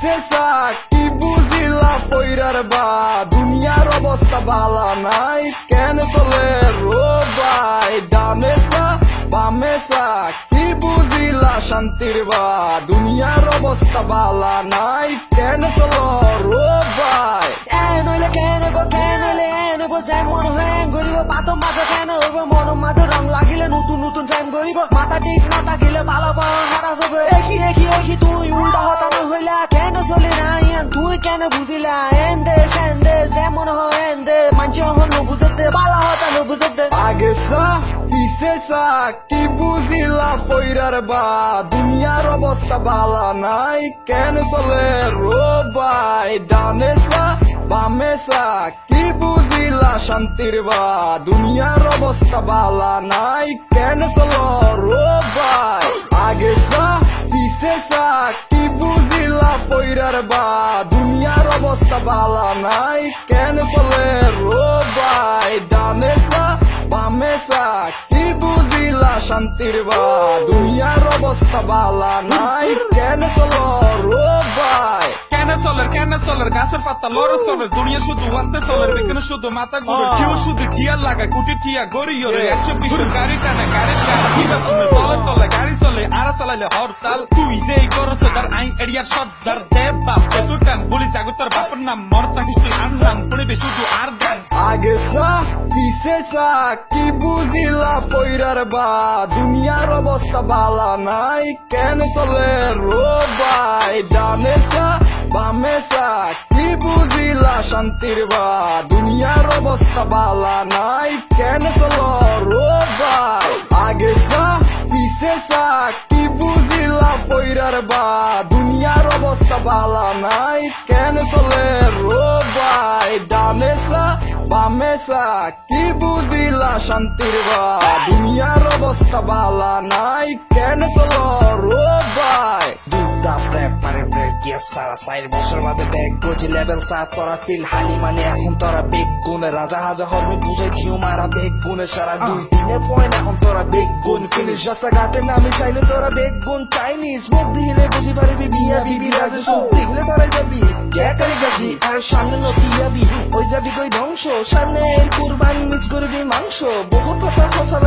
পিসেসা কি বুঝিলা ফইরার বা দুনিয়ার অবস্থা বালা নাই কেন চলে রোবাই ডামেসা বামেসা কি বুঝিলা শান্তির বা দুনিয়ার অবস্থা বালা নাই কেন চলো রোবাই নইলে কেন গো কেন হইলে গো যাই মন হ্যাং করিব পাতো মাঝে কেন হইব মন মাঝে রং লাগিলে নতুন নতুন ফ্যাম করিব মাথা ঠিক না থাকিলে ভালো পাওয়া খারাপ হবে একই তুই উল্টা হতানো হইলা কেন চলি না ইয়ান তুই কেন বুঝিলা এন্দে সেন্দে যেমন হয় এন্দে মানছি হন বুঝতে ভালো হতানো বুঝতে আগে সা পিসেসা কি বুঝিলা ফইরার বা দুনিয়ার অবস্থা বালা নাই কেন চলে রোবাই ডানেসা বামেসা কি বুঝিলা শান্তির বা দুনিয়ার অবস্থা বালা নাই কেন চলো রোবাই আগে সা পিসেসা কি বুঝিলা ফইরার বা দুনিয়ার অবস্থা বালা নাই কেন চলে রোবাই ডানেসা বামেসা কি বুঝিলা শান্তির বা দুনিয়ার অবস্থা বালা নাই কেন চলো রোবাই কেন চলের গাছের পাতা লড়ে চলের দুনিয়া শুধু আসতে চলের বিজ্ঞান শুধু মাথা ঘুরে কেউ শুধু টিয়ার লাগায় কোটি টিয়া গড়িয়ে 120 গাড়ি টানে গাড়ির গাড়ি কিবা ফোনে তলে গাড়ি চলে আর চালাইলে হরতাল তুই যে করছ তার আইন এরিয়ার সর্দার দেব বাপ তুই টান বলি জাগতার বাপের নাম মর থাকিস তুই আর নাম পড়বে শুধু আর গান আগে সা পিসেসা কি বুঝিলা ফইরার বা দুনিয়ার অবস্থা বালা নাই কেন চলে রোবাই ডানেসা বামেসা কি বুঝিলা শান্তির বা দুনিয়ার অবস্থা বালা নাই কেন চলো রোবাই আগে সা পিসেসা কি বুঝিলা ফইরার বা দুনিয়ার অবস্থা বালা নাই কেন চলে রোবাই ডানেসা বামেসা কি বুঝিলা শান্তির বা দুনিয়ার অবস্থা বালা নাই কেন চলো রোবাই দুধা ব্রেক পারে ব্রেক গিয়া সারা 4 বছর বাদে ব্যাগ গজি লেভেল 7 তোরা ফিল হালি মানে এখন তোরা বেগ গুনে রাজা হাজা হরমু বুঝে কিউ মারা বেগ গুনে সারা 2 দিনের পয়েন্ট এখন তোরা বেগ গুন ফিনিশ রাস্তা ঘাটে নামি চাইলে তোরা বেগ গুন চাইনিজ মুখ দিলে বুঝি পারবি বিয়া বিবি রাজে সব দেখলে পারে যাবি কে করে গেছি আর সামনে নতি যাবি ওই যাবি কই ধ্বংস সামনে কুরবান মিস করবি মাংস বহুত কথা কথা